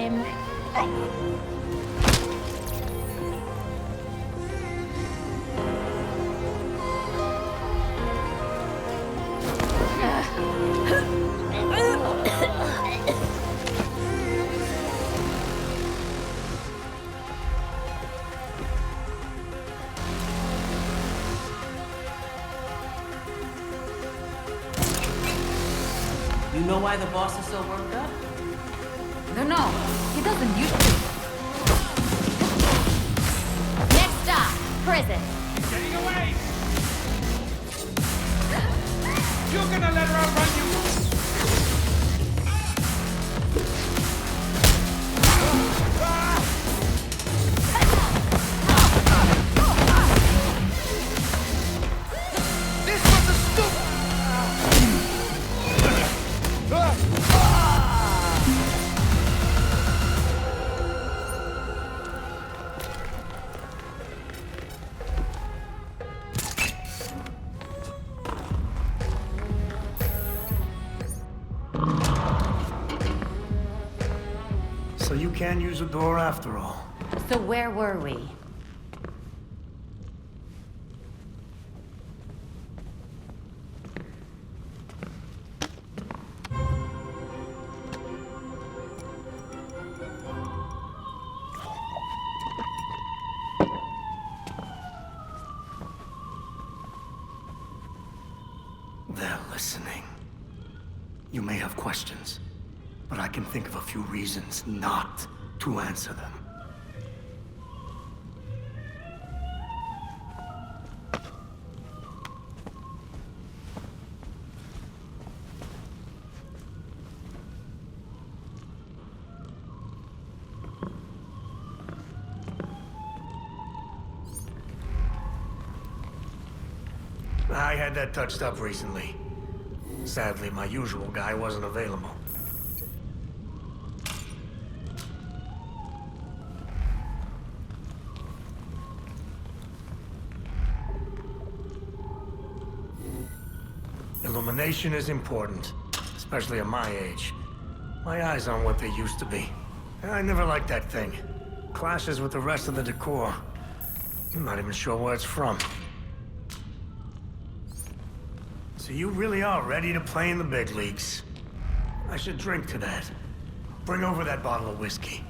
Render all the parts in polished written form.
time. You know why the boss is so worked up? No, he doesn't use it. Next stop, prison. He's getting away! You're gonna let her outrun you! This was a stupid... So you can't use the door after all. So where were we? They're listening. You may have questions, but I can think of a few reasons not to answer them. I had that touched up recently. Sadly, my usual guy wasn't available. Illumination is important, especially at my age. My eyes aren't what they used to be. I never liked that thing. Clashes with the rest of the decor. I'm not even sure where it's from. So you really are ready to play in the big leagues. I should drink to that. Bring over that bottle of whiskey.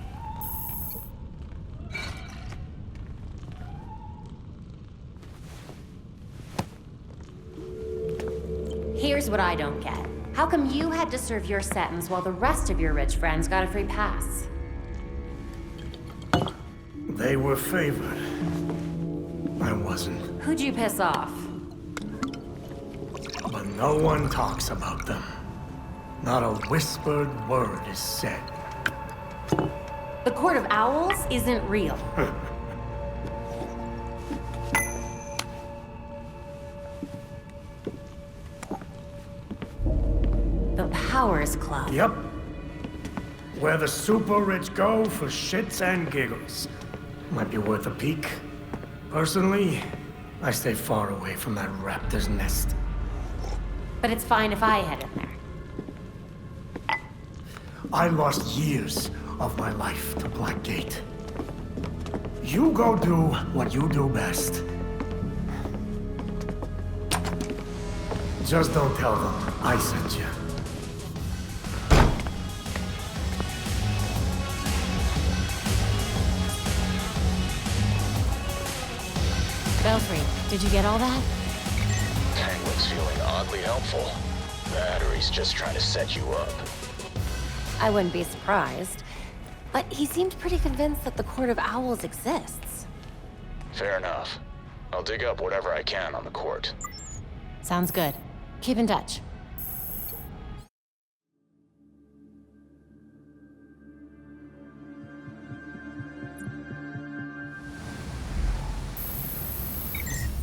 Here's what I don't get. How come you had to serve your sentence while the rest of your rich friends got a free pass? They were favored. I wasn't. Who'd you piss off? But no one talks about them. Not a whispered word is said. The Court of Owls isn't real. The Powers Club. Yep. Where the super rich go for shits and giggles. Might be worth a peek. Personally, I stay far away from that raptor's nest. But it's fine if I head in there. I lost years of my life to Blackgate. You go do what you do best. Just don't tell them I sent you. Belfry, did you get all that? Penguin's feeling oddly helpful. Battery's just trying to set you up. I wouldn't be surprised. But he seemed pretty convinced that the Court of Owls exists. Fair enough. I'll dig up whatever I can on the court. Sounds good. Keep in touch.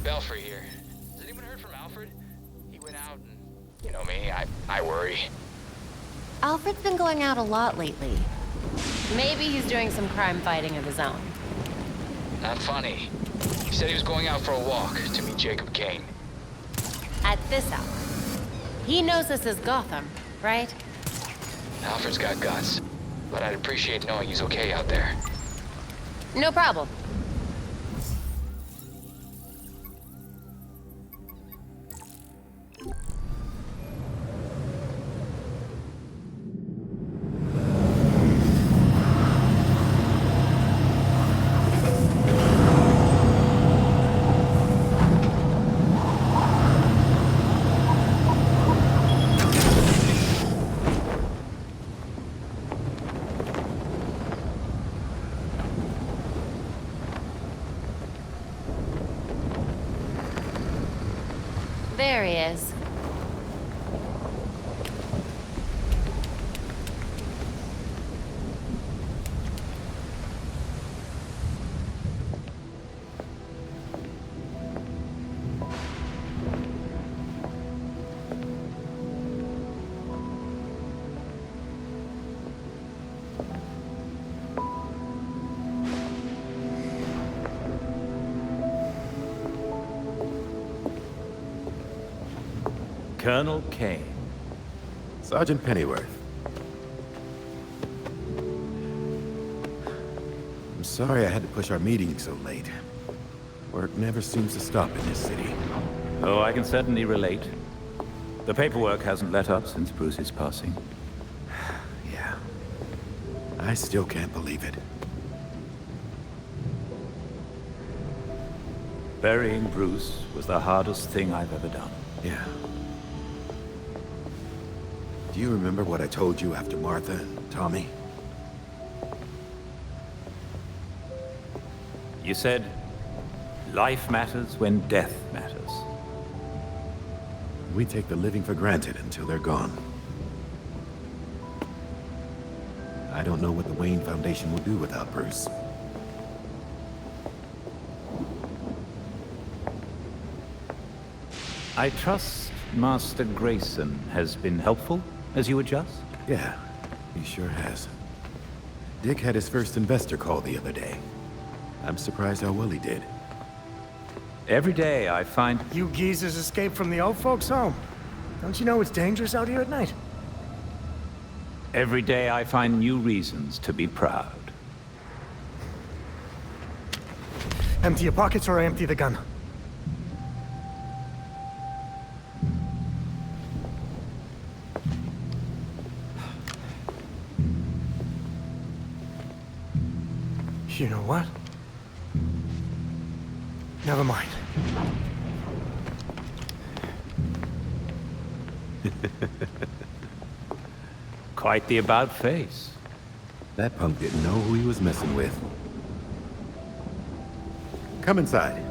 Belfry here. Has anyone heard from Alfred? He went out and... You know me, I worry. Alfred's been going out a lot lately. Maybe he's doing some crime fighting of his own. Not funny. He said he was going out for a walk to meet Jacob Kane. At this hour. He knows this is Gotham, right? Alfred's got guts. but I'd appreciate knowing he's okay out there. No problem. There he is. Colonel Kane. Sergeant Pennyworth. I'm sorry I had to push our meeting so late. Work never seems to stop in this city. Oh, I can certainly relate. The paperwork hasn't let up since Bruce's passing. Yeah. I still can't believe it. Burying Bruce was the hardest thing I've ever done. Yeah. Do you remember what I told you after Martha and Tommy? You said, life matters when death matters. We take the living for granted until they're gone. I don't know what the Wayne Foundation will do without Bruce. I trust Master Grayson has been helpful as you adjust? Yeah, he sure has. Dick had his first investor call the other day. I'm surprised how well he did. Every day I find... You geezers escaped from the old folks' home. Don't you know it's dangerous out here at night? Every day I find new reasons to be proud. Empty your pockets or I empty the gun. You know what? Never mind. Quite the about-face. That punk didn't know who he was messing with. Come inside.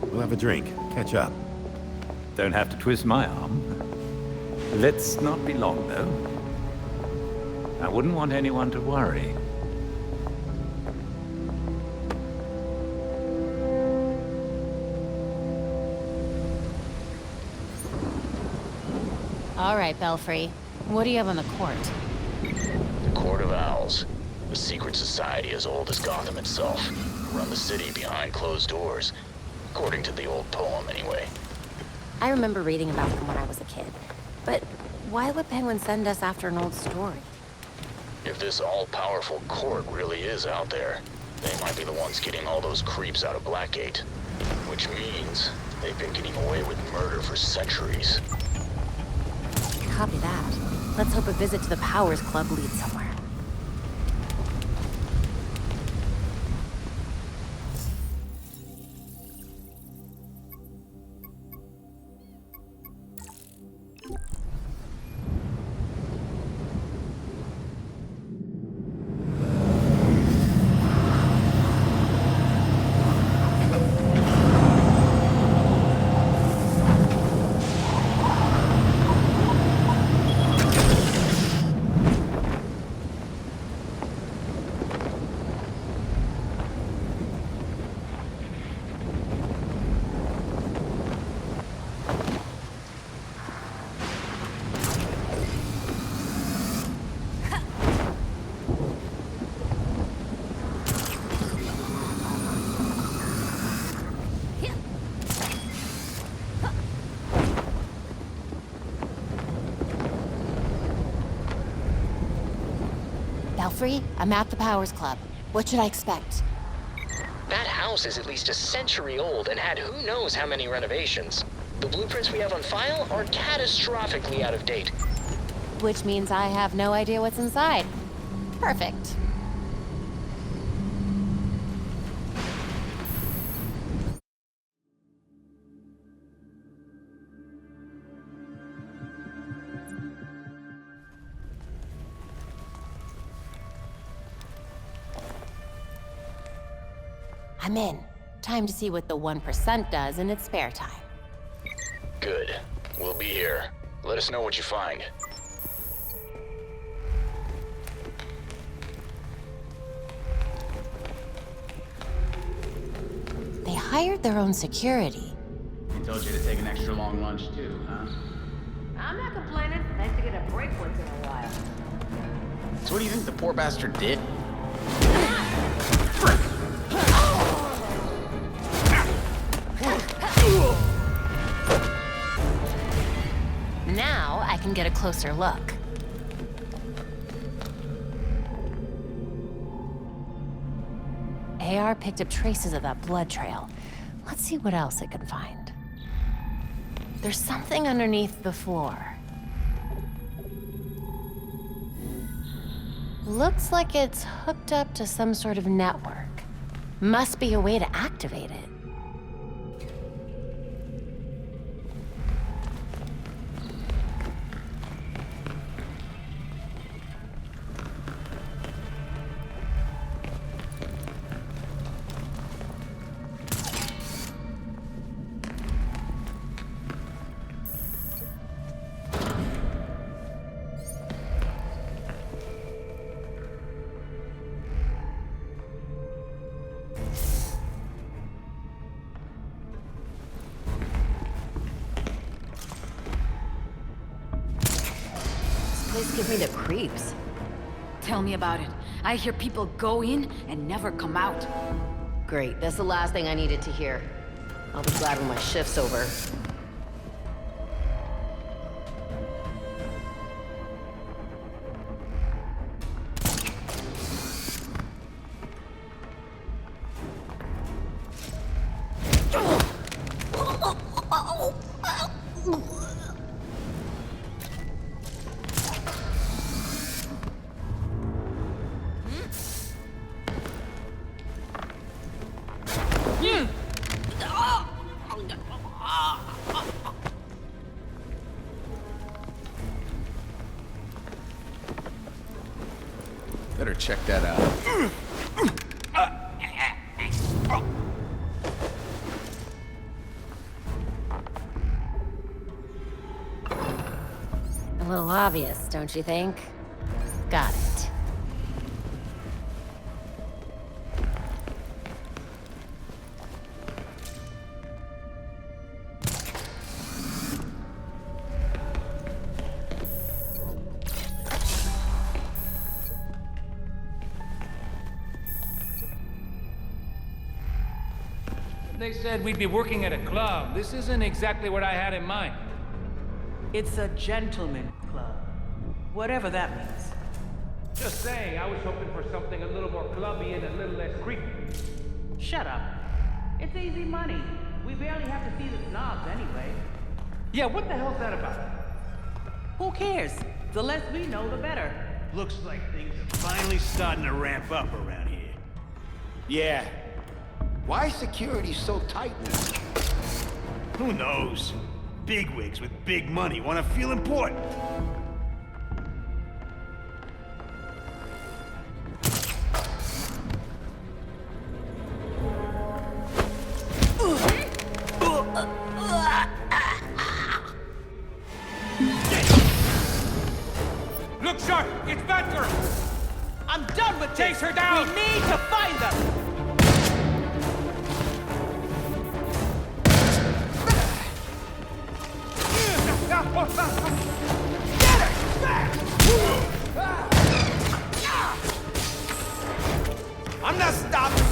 We'll have a drink, catch up. Don't have to twist my arm. Let's not be long, though. I wouldn't want anyone to worry. All right, Belfry. What do you have on the court? The Court of Owls. A secret society as old as Gotham itself. Run the city behind closed doors. According to the old poem, anyway. I remember reading about them when I was a kid. But why would Penguin send us after an old story? If this all-powerful court really is out there, they might be the ones getting all those creeps out of Blackgate. Which means they've been getting away with murder for centuries. Copy that. Let's hope a visit to the Powers Club leads somewhere. Belfry, I'm at the Powers Club. What should I expect? That house is at least a century old and had who knows how many renovations. The blueprints we have on file are catastrophically out of date. Which means I have no idea what's inside. Perfect. I'm in. Time to see what the 1% does in its spare time. Good. We'll be here. Let us know what you find. They hired their own security. He told you to take an extra long lunch too, huh? I'm not complaining. Nice to get a break once in a while. So what do you think the poor bastard did? Now I can get a closer look. AR picked up traces of that blood trail. Let's see what else it can find. There's something underneath the floor. Looks like it's hooked up to some sort of network. Must be a way to activate it. This gives me the creeps. Tell me about it. I hear people go in and never come out. Great, that's the last thing I needed to hear. I'll be glad when my shift's over. Better check that out. A little obvious, don't you think? Got it. They said we'd be working at a club. This isn't exactly what I had in mind. It's a gentleman club. Whatever that means. Just saying, I was hoping for something a little more clubby and a little less creepy. Shut up. It's easy money. We barely have to see the snobs anyway. Yeah, what the hell's that about? Who cares? The less we know, the better. Looks like things are finally starting to ramp up around here. Yeah. Why is security so tight now? Who knows? Bigwigs with big money want to feel important. Look sharp! It's Batgirl! I'm done with Chase this. her down! We need to find them! I'm not stopping!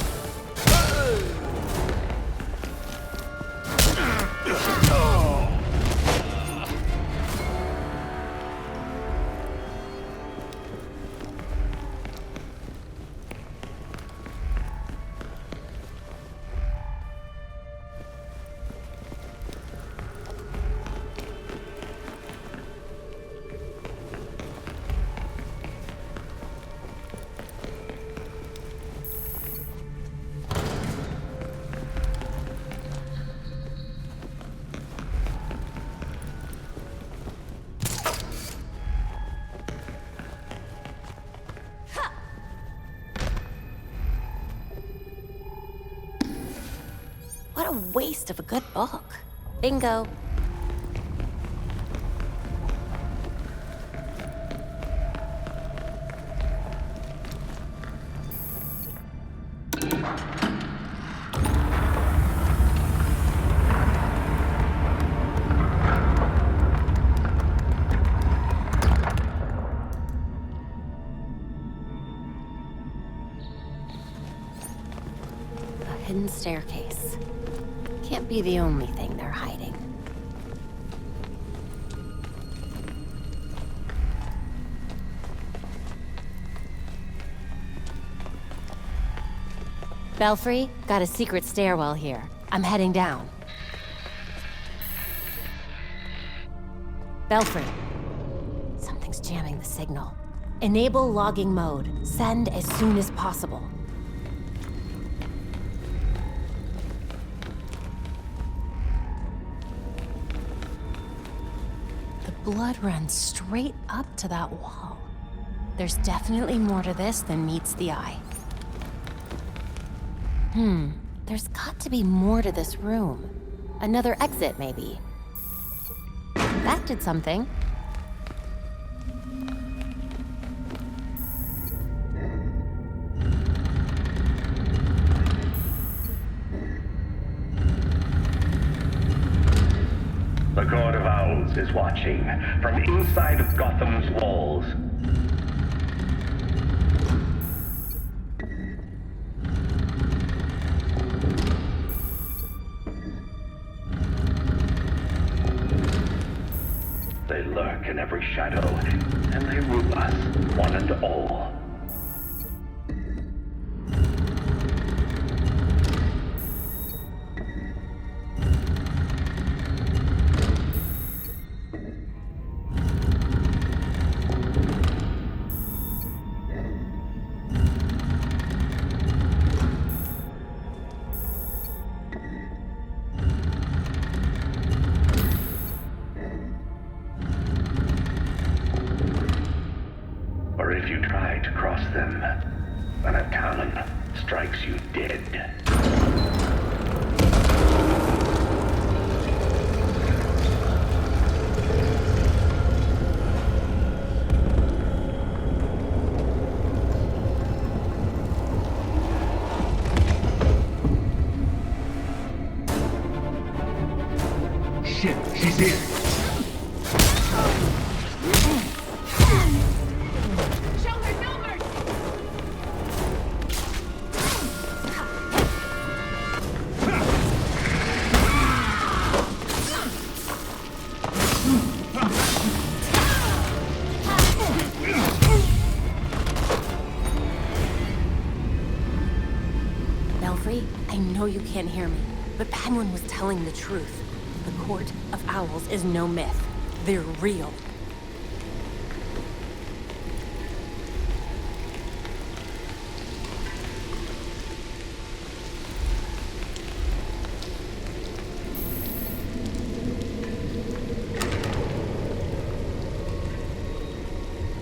What a waste of a good book. Bingo. Hidden staircase. Can't be the only thing they're hiding. Belfry, got a secret stairwell here. I'm heading down. Belfry. Something's jamming the signal. Enable logging mode. Send as soon as possible. Blood runs straight up to that wall. There's definitely more to this than meets the eye. There's got to be more to this room. Another exit, maybe. That did something. The God of Owls is watching from inside of Gotham's walls. They lurk in every shadow, and they rule us, one and all. If you try to cross them, then a talon strikes you dead. Shit, she's here. I know you can't hear me, but Penguin was telling the truth. The Court of Owls is no myth. They're real.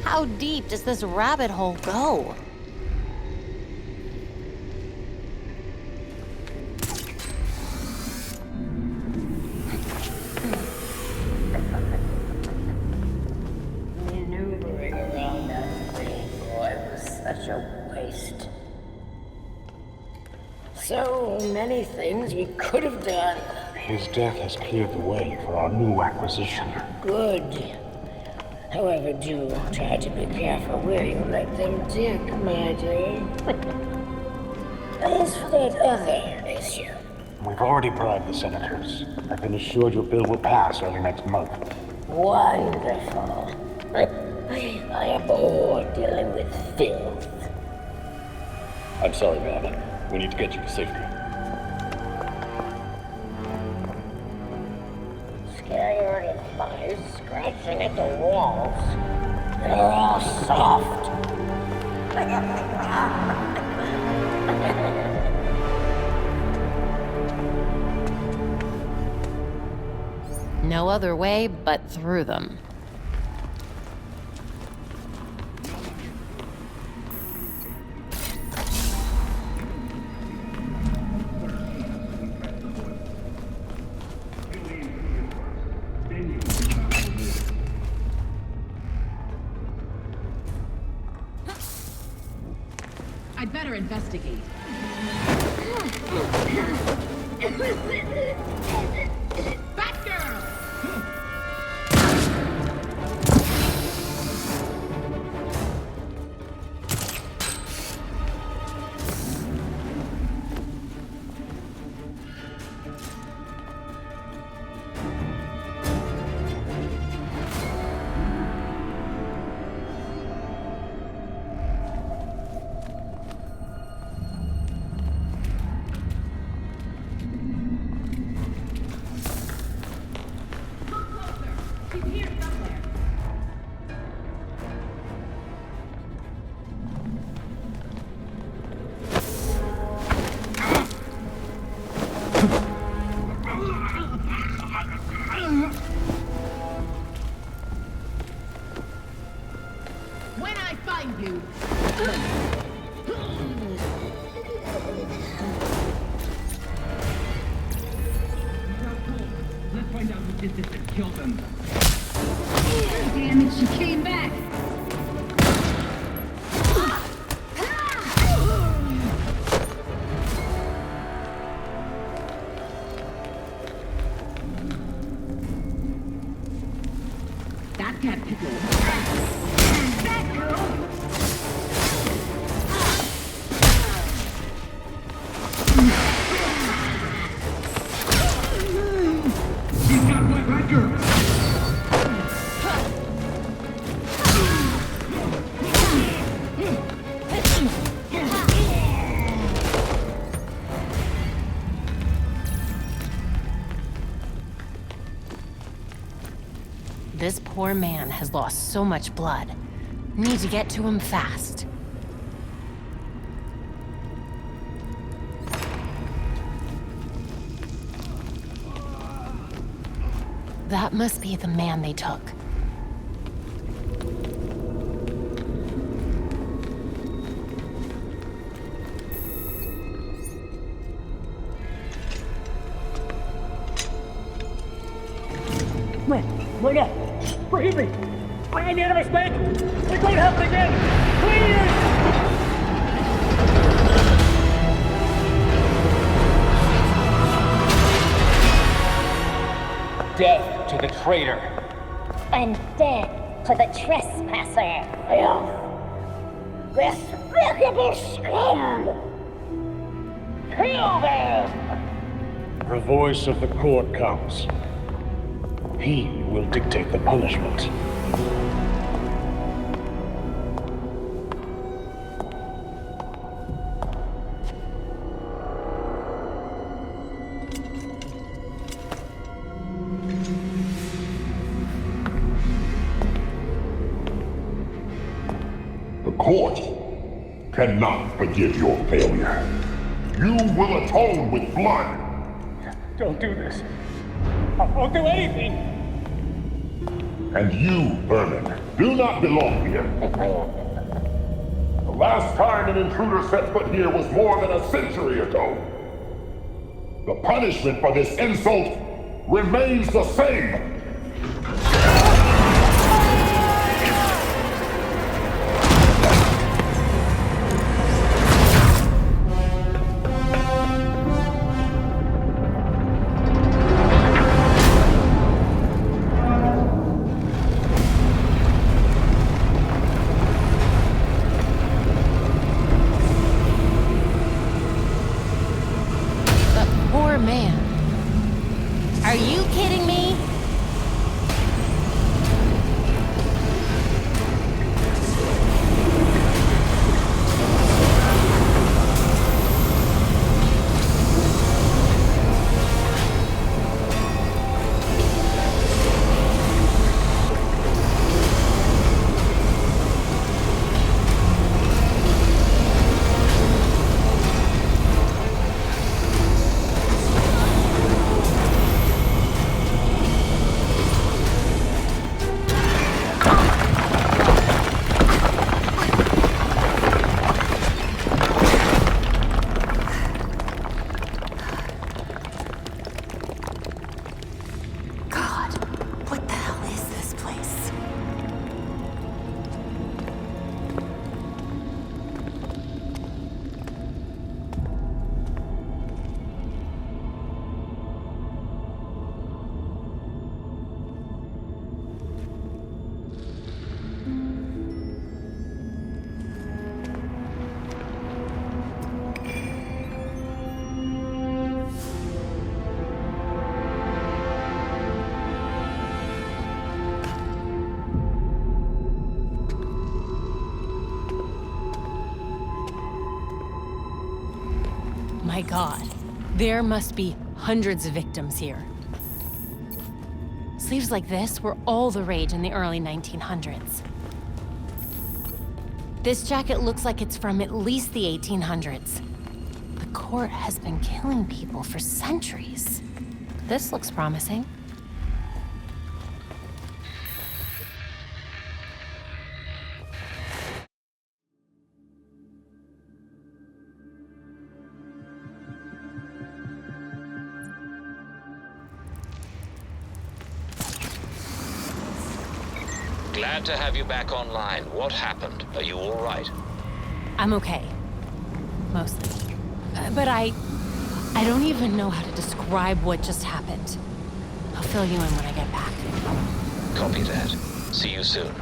How deep does this rabbit hole go? Maneuvering around that thing, boy, was such a waste. So many things we could have done. His death has cleared the way for our new acquisition. Good. However, do try to be careful where you let them dig, my dear. As for that other issue. We've already bribed the senators. I've been assured your bill will pass early next month. Wonderful. I am bored dealing with filth. I'm sorry, man. We need to get you to safety. Scared of flies scratching at the walls. They're all soft. No other way but through them. better investigate. Batgirl! When I find you... Let's find out who did this and kill them. Damn it, she came back! That cat pickle. She's got my Batgirl! This poor man has lost so much blood. Need to get to him fast. That must be the man they took. Wait up! Forgive me! I made a mistake! It won't happen again! Please! Death to the traitor. And death to the trespasser. Despicable scum! Kill them! The voice of the court comes. He will dictate the punishment. The court cannot forgive your failure. You will atone with blood. Don't do this. I won't do anything! And you, Vermin, do not belong here. The last time an intruder set foot here was more than a century ago. The punishment for this insult remains the same. Are you kidding me? my god. There must be hundreds of victims here. Sleeves like this were all the rage in the early 1900s. This jacket looks like it's from at least the 1800s. The court has been killing people for centuries. This looks promising. Glad to have you back online. What happened? Are you all right? I'm okay. Mostly. But I don't even know how to describe what just happened. I'll fill you in when I get back. Copy that. See you soon.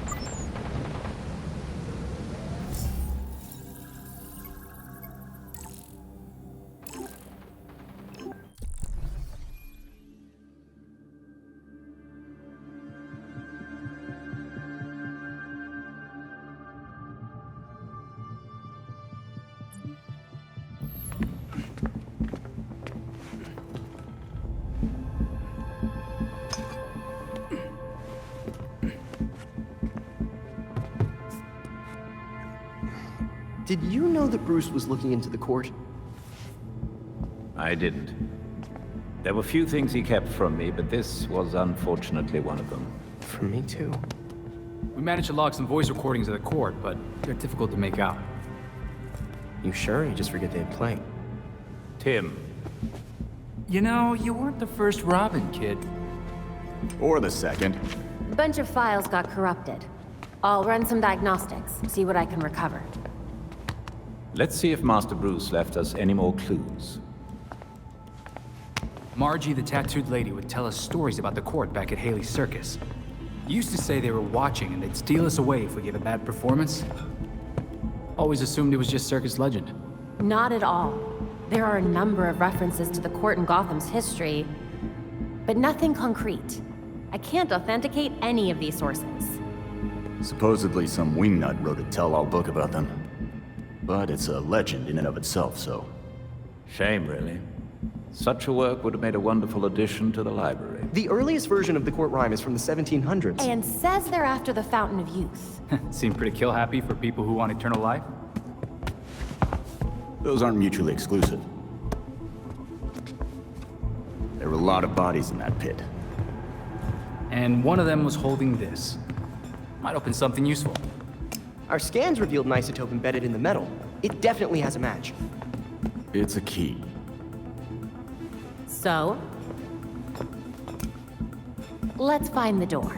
Did you know that Bruce was looking into the court? I didn't. There were few things he kept from me, but this was unfortunately one of them. From me too. We managed to log some voice recordings of the court, but they're difficult to make out. You sure? You just forget they had playing. Tim. You know, you weren't the first Robin, kid. Or the second. A bunch of files got corrupted. I'll run some diagnostics, see what I can recover. Let's see if Master Bruce left us any more clues. Margie, the tattooed lady, would tell us stories about the court back at Haley's Circus. Used to say they were watching and they'd steal us away if we gave a bad performance. Always assumed it was just circus legend. Not at all. There are a number of references to the court in Gotham's history, but nothing concrete. I can't authenticate any of these sources. Supposedly some wingnut wrote a tell-all book about them. But it's a legend in and of itself, so... Shame, really. Such a work would have made a wonderful addition to the library. The earliest version of the court rhyme is from the 1700s. And says they're after the Fountain of Youth. Seem pretty kill-happy for people who want eternal life. Those aren't mutually exclusive. There were a lot of bodies in that pit. And one of them was holding this. Might open something useful. Our scans revealed an isotope embedded in the metal. It definitely has a match. It's a key. So? Let's find the door.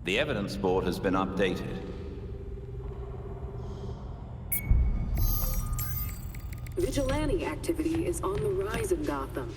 The evidence board has been updated. Vigilante activity is on the rise in Gotham.